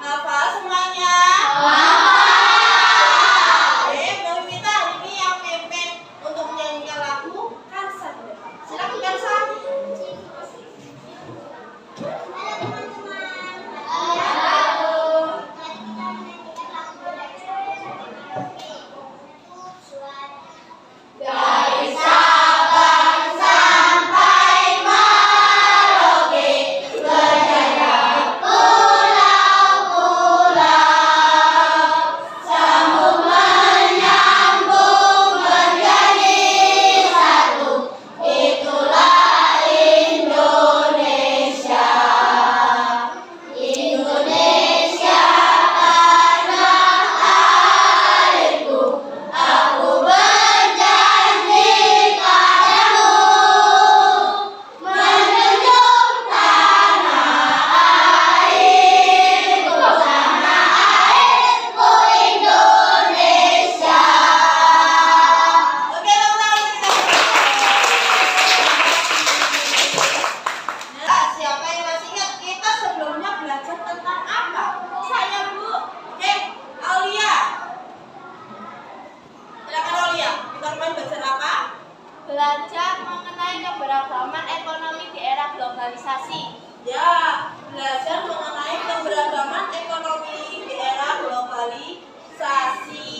Hafal semuanya? Oke, Mbak Wita hari ini yang pimpin untuk menyanyikan lagu Kansa di depan. Silakan Kansa. Belajar mengenai keberagaman ekonomi di era globalisasi. Ya, belajar mengenai keberagaman ekonomi di era globalisasi.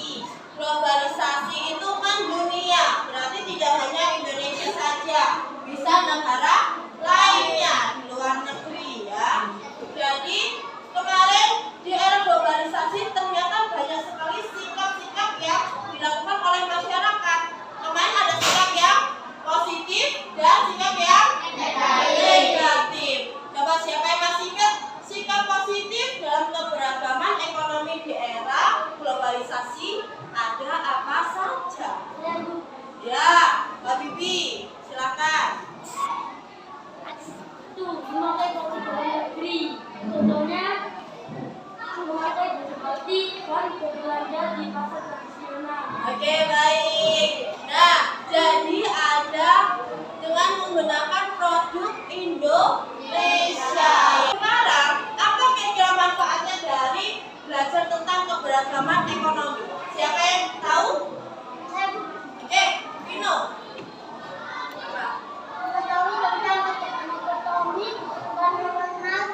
Globalisasi itu kan dunia, berarti tidak hanya Indonesia saja, bisa negara lainnya di luar negeri ya. Jadi kemarin di era globalisasi ternyata banyak sekali sikap-sikap yang dilakukan oleh masyarakat. Kemarin ada sikap yang positif dan sikap yang negatif. Coba siapa yang masih ingat sikap positif dalam keberagaman ekonomi di era globalisasi ada apa saja? Ya, Mbak Bibi, silakan. Memakai baju dalam negeri, contohnya memakai baju batik dan berbelanja di pasar tradisional. Oke, baik. Nah, jadi ada dengan menggunakan produk Indonesia. Sekarang, apa kira-kira manfaatnya dari belajar tentang keberagaman ekonomi? Siapa yang tahu? Oke, Vino. Mengetahui tentang ekonomi dan mengenal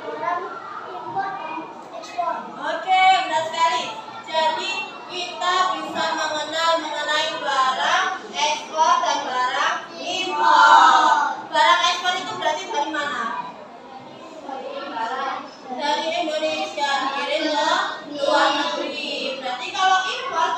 barang impor dan ekspor. Oke, benar sekali. Jadi kita bisa mengenal mengenai barang ekspor dan barang impor. Barang ekspor itu berarti dari mana? Dari Indonesia dikirim ke luar negeri. Berarti kalau impor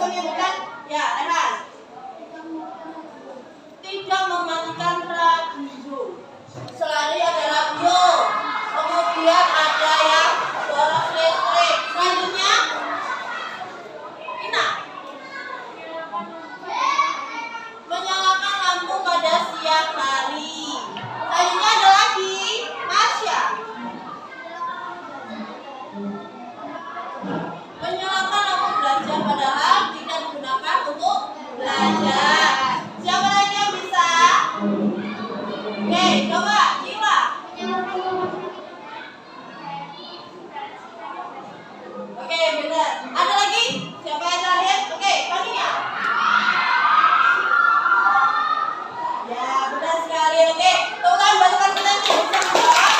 bisa menyebutkan? Ya, Rehan. Tidak mematikan radio. Selanjutnya ada radio. Kemudian ada yang boros listrik. Selanjutnya, Ina. Menyalakan lampu pada siang hari. Selanjutnya ada lagi Masya. Menyalakan lampu belajar padahal tidak digunakan untuk belajar. Siapa lagi yang bisa? Oke, coba Jiwa. Oke, benar. Ada lagi? Siapa yang terakhir? Oke, Fania. Ya, benar sekali. Oke, tolong bantukan kita nih. Bisa menjawab?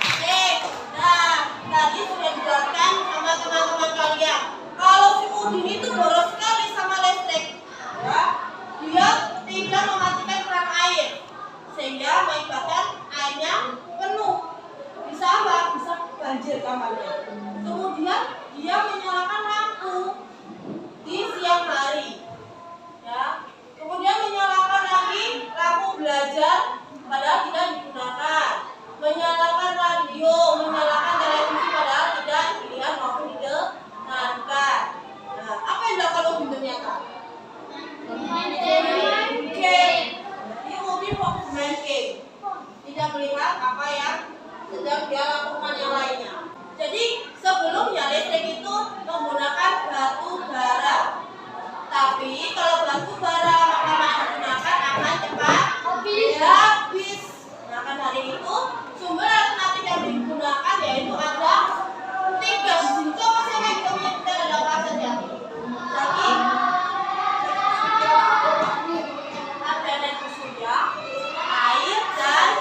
Oke, nah tadi sudah dijelaskan sama teman-teman kalian. Kalau si Udin itu boros sekali sama listrik, ya, dia tidak mematikan keran air, sehingga mengakibatkan airnya penuh. Bisa apa? Bisa banjir kamarnya. Kemudian dia menyalakan lampu di siang hari. Ya. Kemudian menyalakan lagi lampu belajar padahal tidak digunakan. Menyalakan radio, menyalakan televisi padahal tidak dilihat maupun didengarkan. Nah, apa yang dilakukan Udin ternyata? Main game. Jadi Udin fokus main game. Tidak melihat apa yang sedang dia lakukan yang lainnya. Jadi sebelumnya listrik itu menggunakan batu bara. Tapi kalau batu bara maka digunakan akan cepat habis. Nah, kan hari itu sumber alternatif yang digunakan yaitu ada 3 di sini. Coba saya kita menyebutkan ada apa saja. Jadi ada energi surya, air dan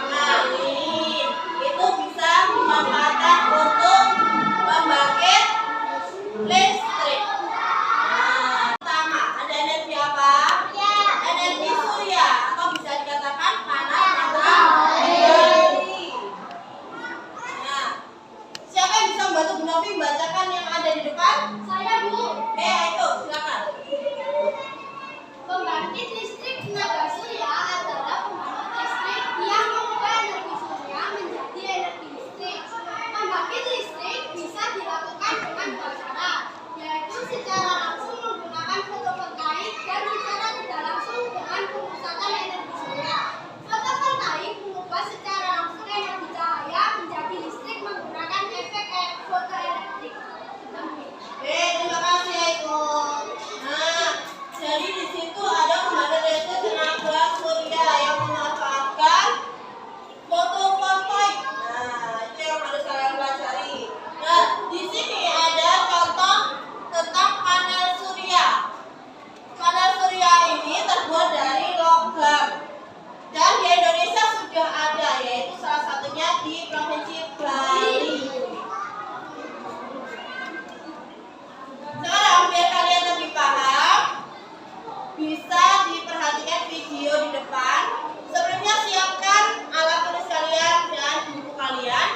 angin. Itu bisa dimanfaatkan untuk membangkit listrik. Pertama, ada energi apa? Energi surya atau bisa dikatakan panas matahari. Nah, siapa yang bisa membantu Bu Novi membacakan yang ada di depan? Saya, Bu. Oke, ayo silakan. Pembangkit listrik tenaga surya adalah pembangkit listrik yang mengubah energi surya menjadi energi listrik. Pembangkit listrik bisa dilakukan dengan dua cara, yaitu secara langsung menggunakan fotovoltaik dan secara tidak langsung dengan pemusatan energi surya. Fotovoltaik mengubah secara langsung energi cahaya menjadi listrik menggunakan efek fotoelektrik. Terima kasih Eko. Nah, jadi di situ ada pembangkit listrik tenaga surya yang memanfaatkan fotovoltaik. Nah, itu yang harus kalian pelajari. Nah, di sini ada contoh tentang panel surya. Panel surya ini terbuat dari logam. Dan di Indonesia sudah ada, yaitu salah satunya di Provinsi Bali. Sekarang biar kalian lebih paham, bisa diperhatikan video di depan. Sebelumnya siapkan alat tulis kalian dan buku kalian.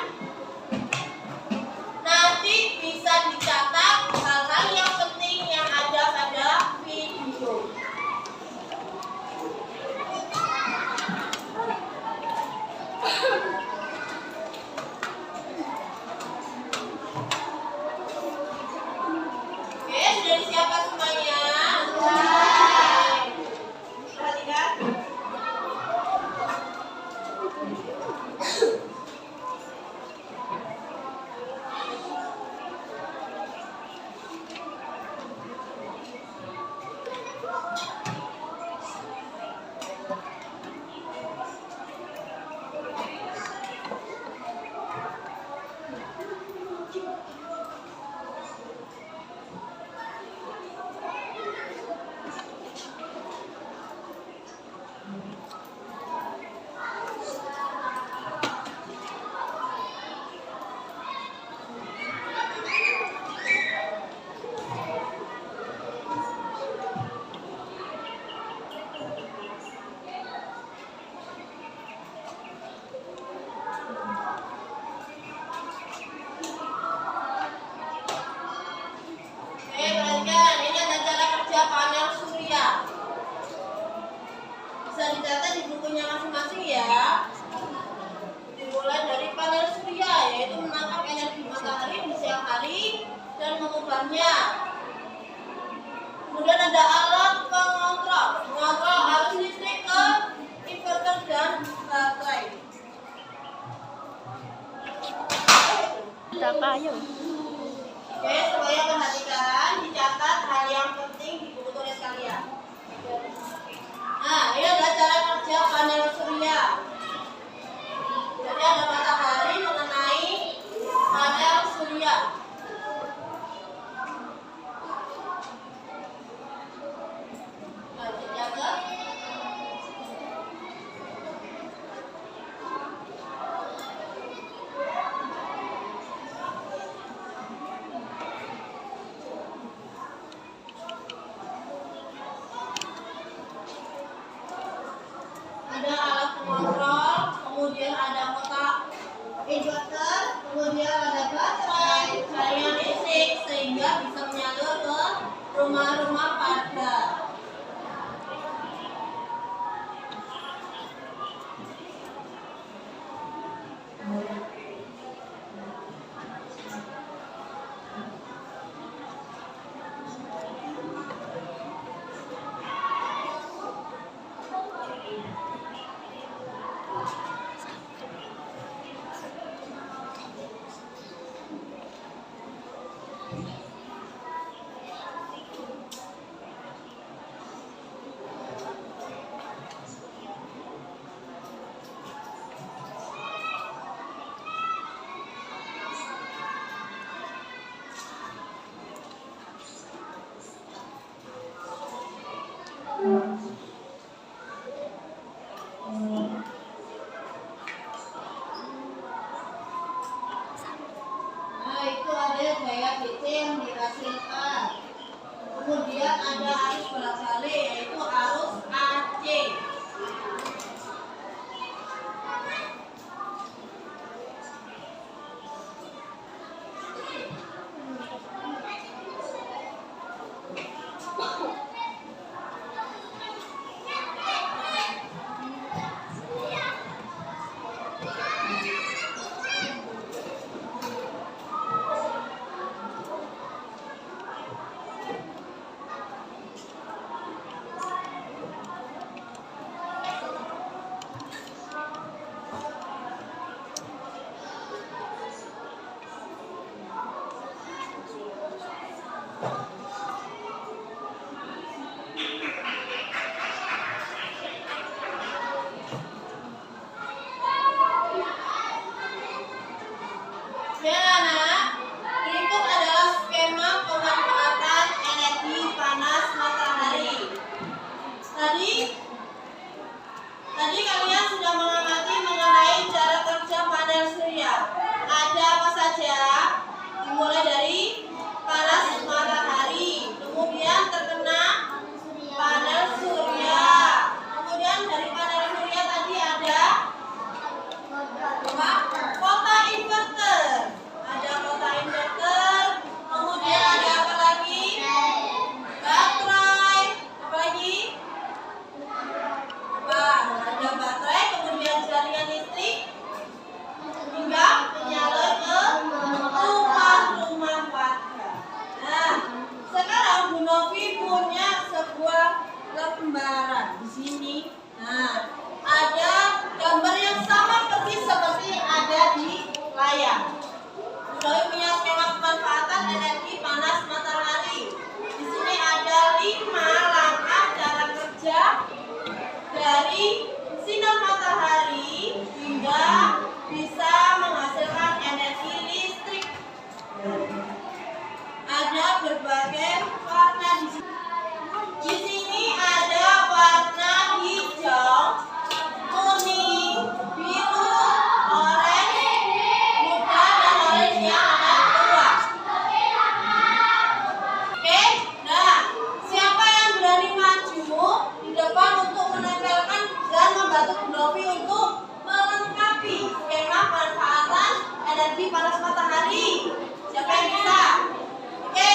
Nanti bisa dicatat hal-hal yang penting yang ada pada video. Oke, sudah disiapkan semuanya? Perhatikan. dicatat di bukunya masing-masing ya. Dimulai dari panel surya, yaitu menangkap energi matahari di siang hari dan mengubahnya. Kemudian ada alat pengontrol, mengontrol arus listrik ke inverter dan baterai. Apa ayo? Oke, supaya perhatikan, dicatat hal yang penting di buku tulis kalian. Nah, ini adalah cara kerja panel surya. Jadi ada matahari mengenai panel surya. Nah, dicatat. Ada alat pengontrol, kemudian ada kotak inverter, kemudian ada baterai, jaringan listrik sehingga bisa menyalur ke rumah-rumah pada. Nah, itu ada gaya DC yang dihasilkan. Kemudian ada arus bolak-balik, yaitu arus AC. Ya, anak, berikut adalah skema pemanfaatan energi panas matahari. Tadi kalian sudah mengamati mengenai cara kerja panel surya. Ada apa saja? Dimulai dari panas matahari, kemudian terkena panel surya. Kemudian dari panel surya tadi ada kota inverter. Ada kota inverter, kemudian ada apa lagi? Baterai. Apa lagi? Ada baterai, kemudian jaringan listrik hingga menyalur ke rumah-rumah warga. Nah, sekarang Bu Novi punya sebuah lembaran di sini. Nah, ada gambar yang sama persis seperti ada di layar. Bu Novi punya skema pemanfaatan energi panas matahari. Di sini ada 5 langkah cara kerja dari sinar matahari hingga bisa menghasilkan energi listrik. Ada berbagai warna di sini. Di sini ada warna hijau, kuning, biru, oranye, muda, dan oranye yang agak tua. Oke, nah, siapa yang berani maju di depan untuk menempelkan dan membantu Bu Novi untuk melengkapi skema pemanfaatan energi panas matahari? Siapa yang bisa? Oke,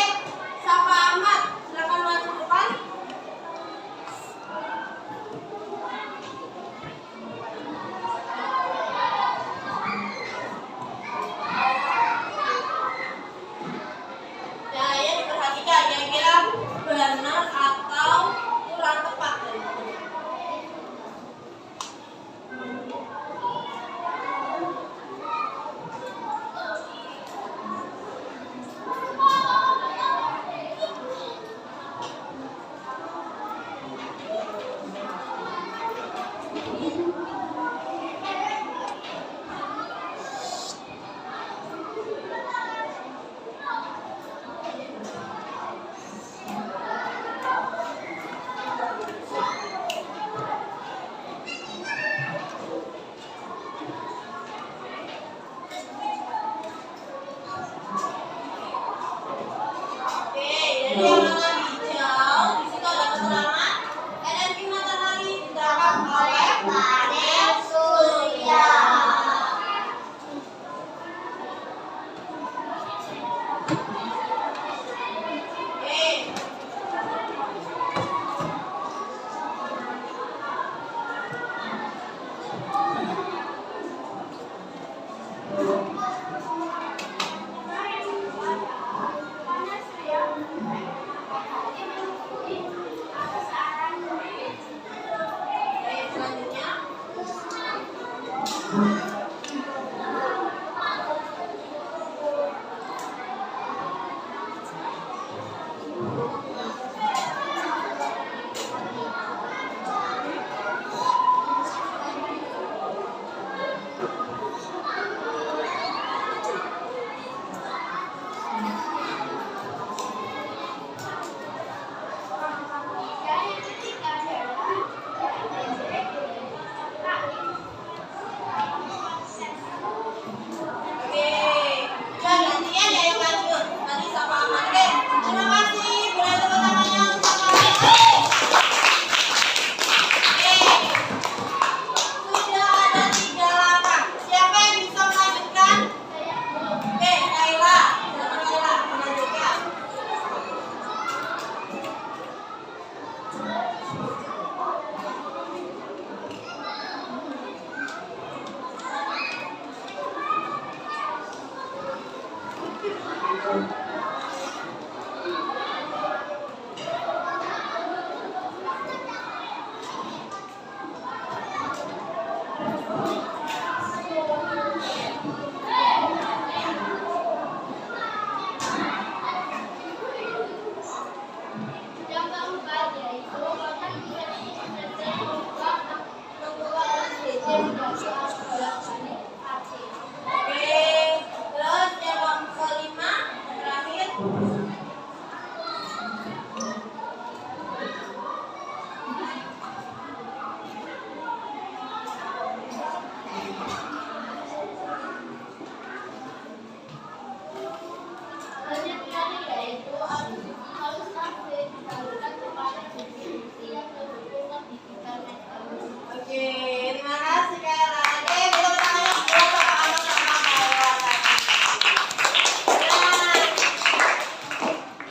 Safa Ahmad, silakan maju ke depan. Yang keempat yaitu kotak IPS membuat SDG menjadi alat bolak-balik AC. Oke, terus yang kelima terakhir. Selanjutnya yaitu arus AC disalurkan kepada bukti-bukti yang terhubung ke digital network. Oke, terima kasih Kak Oke, kita bertanya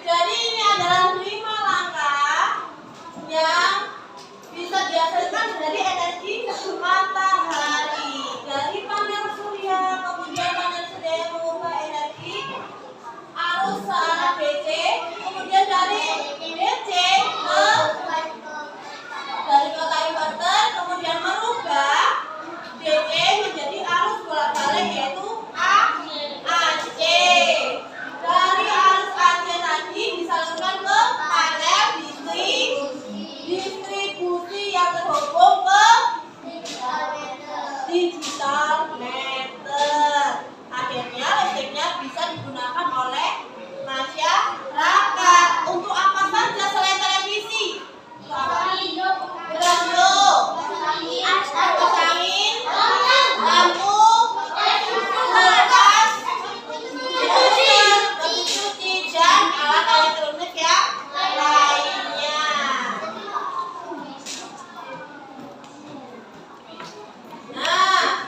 jadi ini adalah 5 langkah yang bisa dihasilkan dari energi matahari, dari panel surya, kemudian panel surya yang mengubah energi arus searah DC, kemudian dari DC dari kota inverter, kemudian merubah DC menjadi arus bolak-balik yaitu AC. Dari arus AC tadi disalurkan ke panel distribusi yang terhubung ke digital meter. Akhirnya listriknya bisa digunakan oleh masyarakat. Untuk apa saja selain televisi? Radio, kipas angin, lampu, kulkas, mesin cuci, dan alat elektronik yang lainnya. Nah,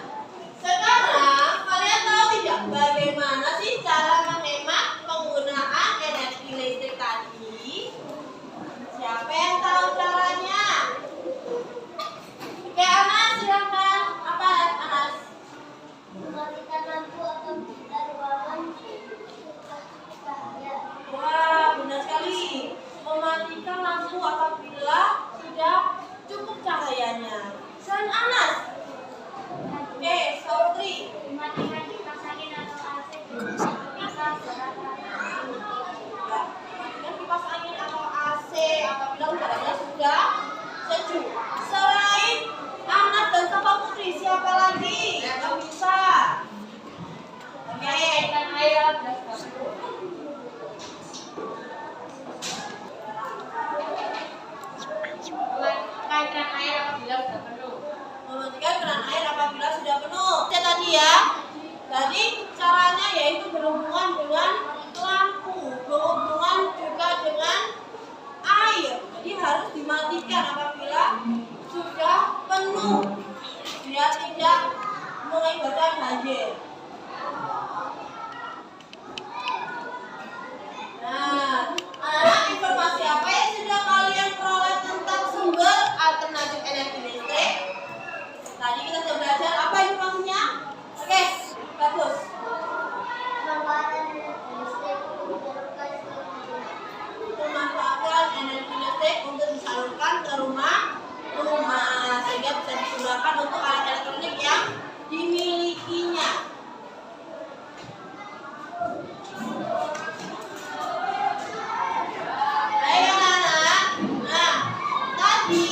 sekarang kalian tahu tidak bagaimana sih cara menghemat penggunaan energi listrik tadi? Siapa yang tahu caranya? Oke, Anas, silakan. Apa, Anas? mematikan lampu atau benda ruangan cahaya. Wah, benar sekali. Mematikan lampu apabila sudah cukup cahayanya. Selain Anas. Oke, Sautri. Mematikan kipas angin atau AC ketika berada Ya, matikan kipas angin atau AC apabila udaranya sudah sejuk. Selain Anas dan Safa Putri, siapa lagi yang bisa? Oke. Mematikan keran air apabila sudah penuh. Ya tadi ya. Jadi caranya yaitu berhubungan dengan lampu, berhubungan juga dengan air. Jadi harus dimatikan apabila sudah penuh, biar tidak mengakibatkan banjir. Nah, anak-anak, informasi apa yang sudah kalian peroleh tentang sumber alternatif energi listrik? Tadi kita sudah belajar apa informasinya? Oke, bagus. pemanfaatan energi listrik disalurkan ke Memanfaatkan energi listrik untuk disalurkan ke rumah sehingga bisa digunakan untuk alat elektronik yang dimilikinya. Baik anak-anak. Nah, tadi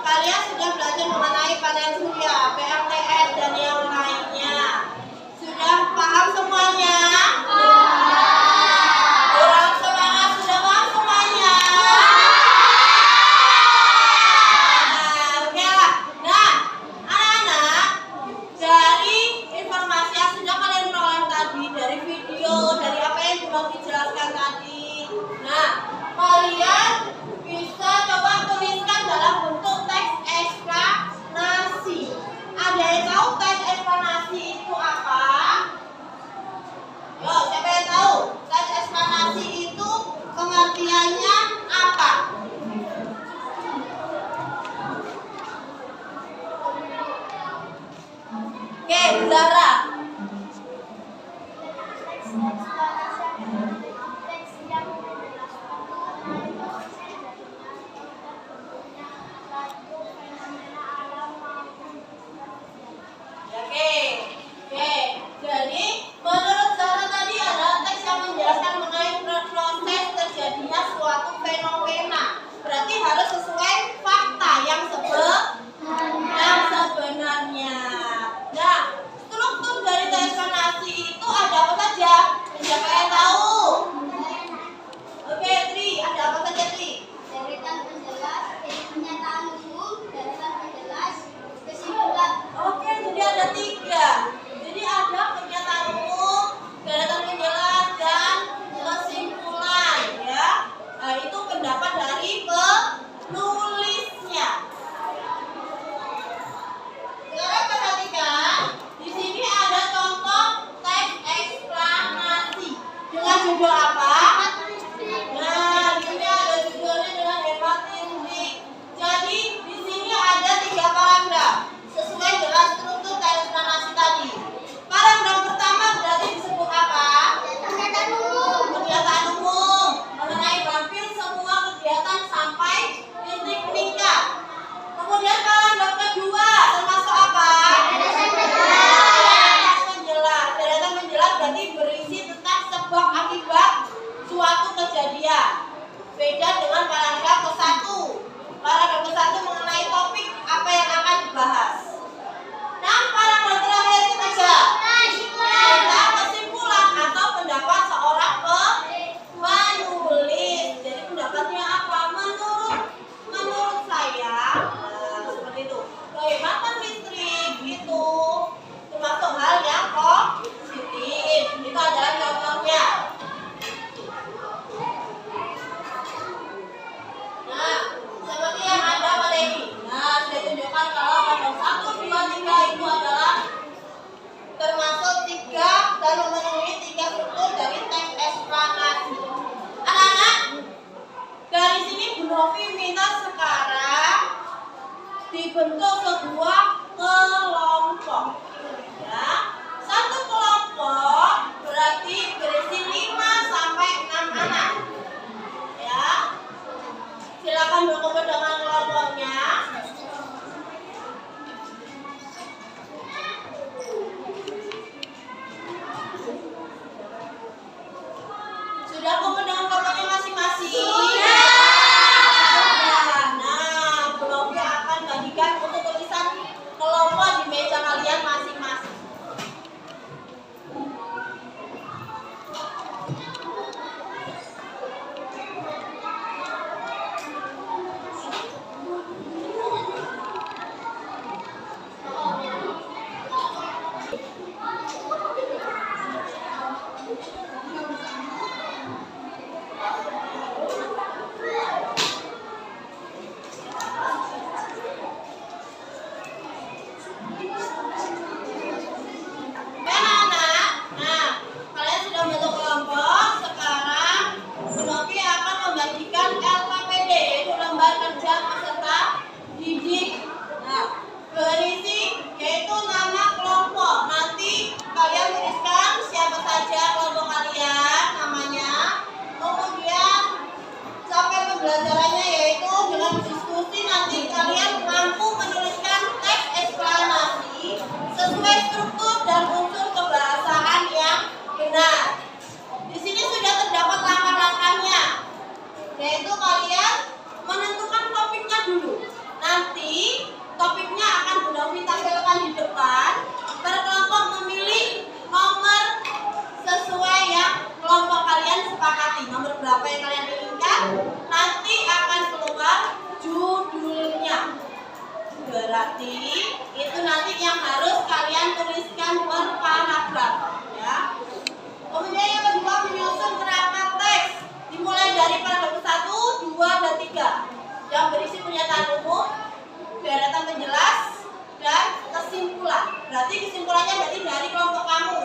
kalian sudah belajar mengenai panel surya, PLTS dan yang lainnya. Sudah paham semuanya? Kurang semangat, sudah paham semuanya? Nah, oke lah. Nah, anak-anak, dari informasi yang sudah kalian peroleh tadi, dari video, dari apa yang sudah dijelaskan tadi, nah, kalian bisa coba tuliskan dalam bentuk teks eksplanasi. Ada yang tahu teks eksplanasi itu apa? Yo, siapa yang tahu? Teks eksplanasi itu pengertiannya apa? Oke, Zara. teks eksplanasi judul apa? Nah, di sini ada judulnya dengan hemat listrik. Jadi di sini ada 3 paragraf sesuai dengan struktur teks eksplanasi tadi. Paragraf pertama berarti disebut apa? Kegiatan umum mengenai hampir semua kegiatan sampai listrik meningkat. Kemudian paragraf kedua termasuk apa? Deretan menjelat berarti berisi tentang sebab akibat suatu kejadian. Beda dengan paragraf ke-1. Paragraf ke-1 mengenai topik apa yang akan dibahas. Nah, paragraf terakhir ketiga tentang kesimpulan atau pendapat seorang penulis. Jadi pendapatnya apa? Menurut saya, seperti itu. Kehematan listrik itu termasuk hal yang positif. Itu adalah contohnya. Nah, seperti yang ada pada ini. Nah, saya tunjukkan kalau pada 1, 2, 3 itu adalah termasuk 3 dan memenuhi 3 struktur dari teks eksplanasi. Anak-anak, dari sini Bu Novi minta sekarang dibentuk sebuah kelompok. Ya, satu kelompok berarti berisi 5 sampai 6 anak. Ya, silakan berkumpul dengan kelompoknya. Sudah kumpul dengan kelompoknya masing-masing? Sudah. Nah, Bu Novi akan bagikan untuk tulisan kelompok di meja kalian masing-masing. Pembelajarannya yaitu dengan diskusi nanti kalian mampu menuliskan teks eksplanasi sesuai struktur dan unsur kebahasaan yang benar. Di sini sudah terdapat langkah-langkahnya, yaitu kalian menentukan topiknya dulu. Nanti topiknya akan Bu Novi tampilkan di depan. Berkelompok memilih nomor sesuai yang kelompok kalian sepakati. Nomor berapa yang kalian inginkan, nanti akan keluar judulnya. Berarti itu nanti yang harus kalian tuliskan per paragraf, ya. Kemudian yang kedua, menyusun kerangka teks dimulai dari paragraf 1, 2, dan 3 yang berisi pernyataan umum, deretan penjelas, dan kesimpulan. Berarti kesimpulannya berarti dari kelompok kamu.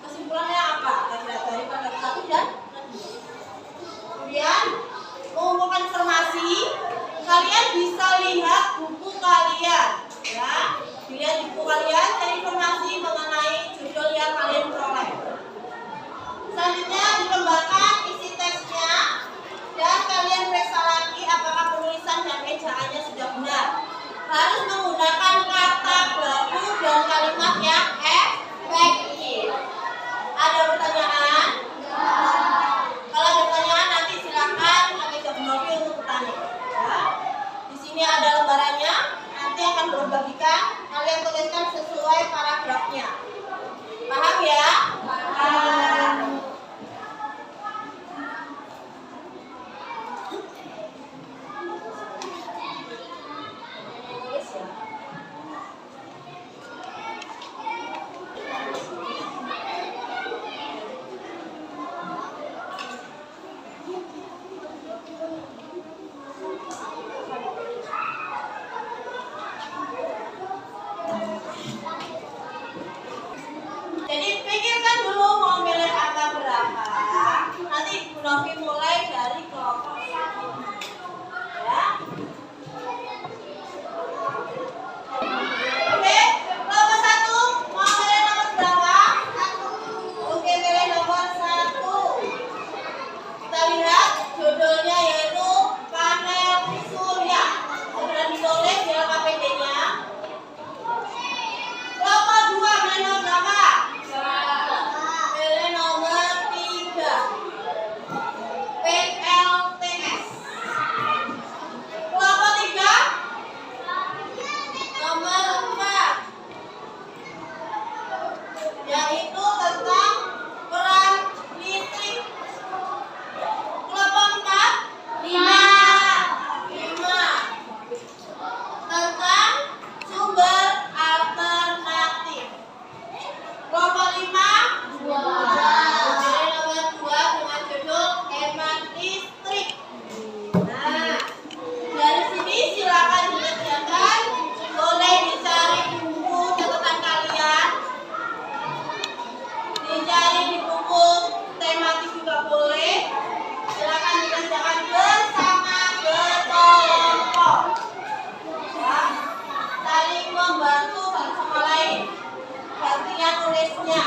Kesimpulannya apa? Dari paragraf 1 dan 2. Kemudian mengumpulkan informasi. Kalian bisa lihat buku kalian, ya. Dilihat di buku kalian cari informasi mengenai judul yang kalian peroleh. Selanjutnya dikembangkan isi teksnya dan kalian periksa lagi apakah penulisan dan ejaannya sudah benar. Harus menggunakan kata baku dan kalimat yang efektif. Ada pertanyaan? Kalau ada pertanyaan nanti silakan pakai jawab Novi untuk bertanya. Ya. Di sini ada lembaran Novi mulai dari kelompok 1. Ya. Oke, kelompok 1 mau pilih nomor berapa? 1. Oke, pilih nomor 1. Kita lihat judulnya yaitu panel surya. Sudah ditulis di KPD-nya. Kelompok 2 pilih nomor berapa? Pilih nomor 3. PLTS. Kelompok 3 nomor 4, yaitu tentang peran listrik. Kelompok 4 5 tentang sumber alternatif. Kelompok 5 pilih nomor 2 dengan judul hemat listrik. Nah, dari sini silakan dikerjakan. Boleh dicari buku catatan kalian. Dicari di buku tematik juga boleh. Silakan dikerjakan bersama berkelompok. Ya, saling membantu satu sama lain. Gantian nulisnya.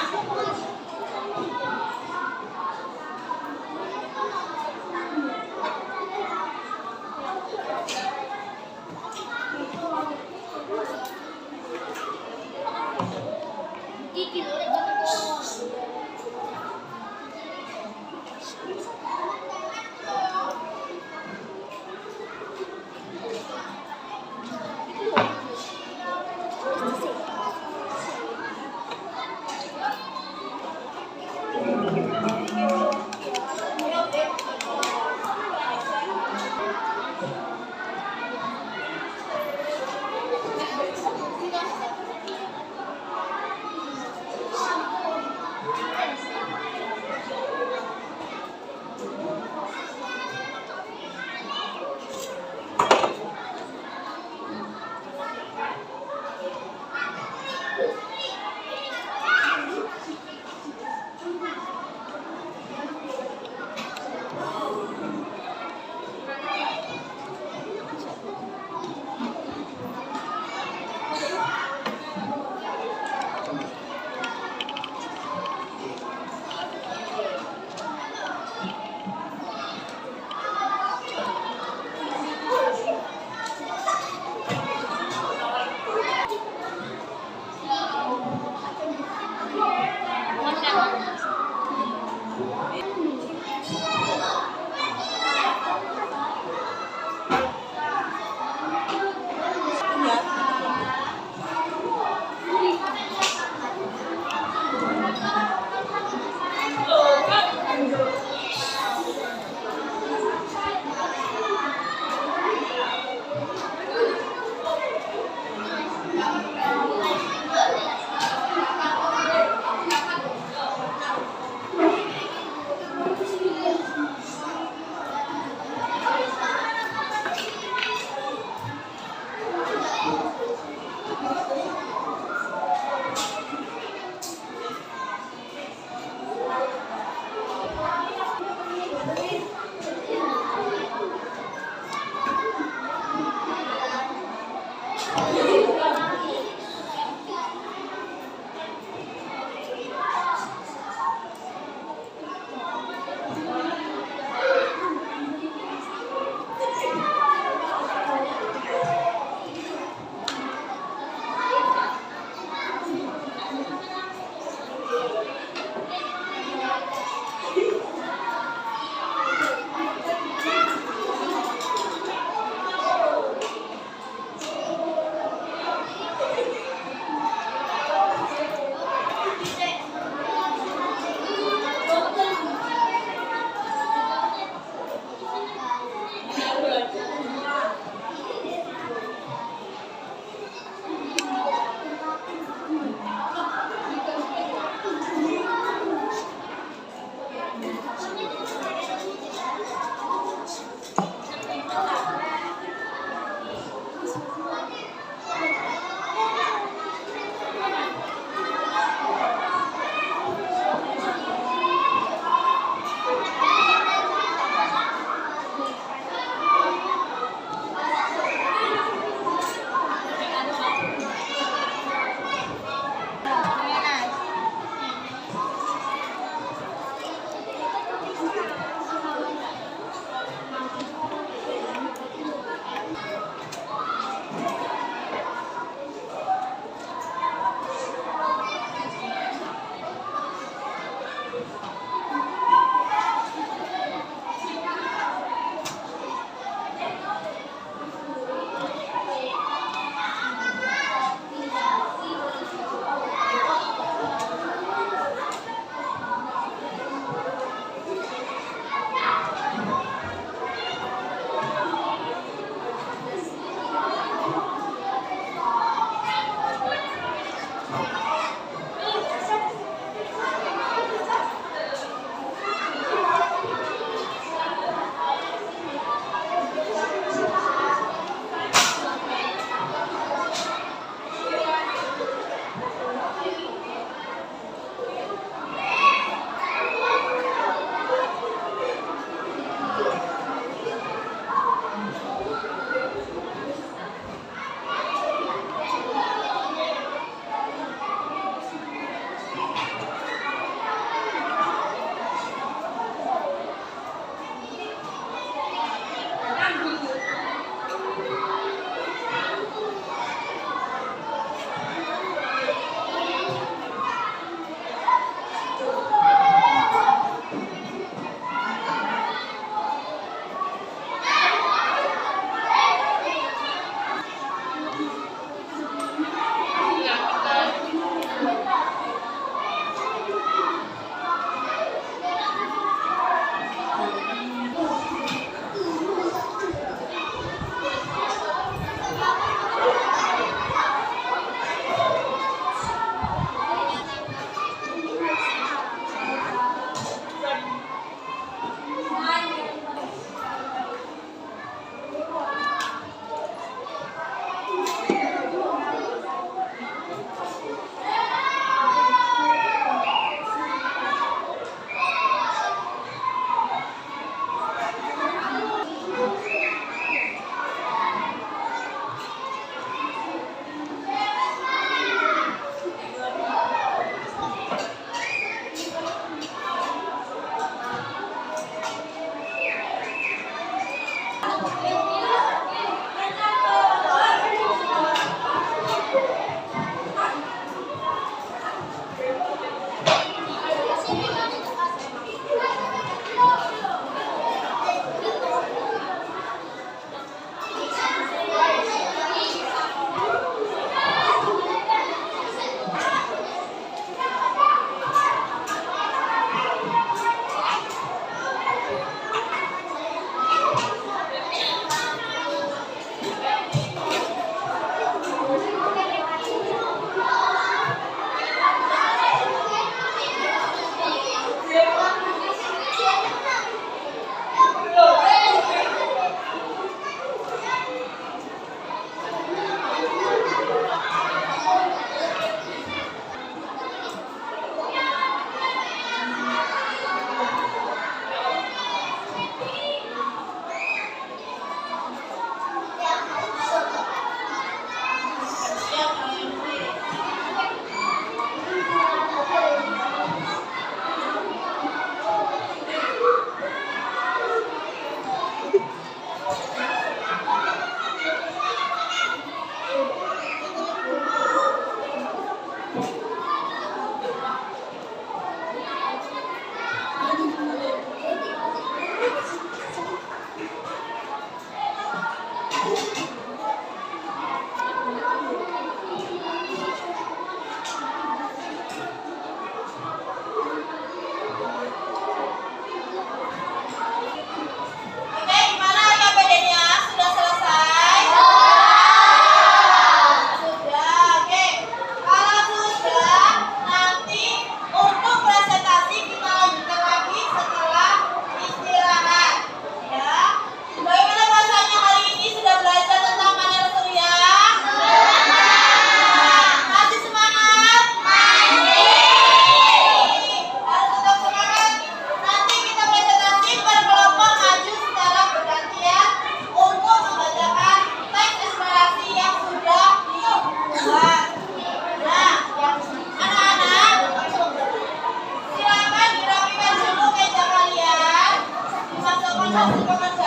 hasil pekerjaan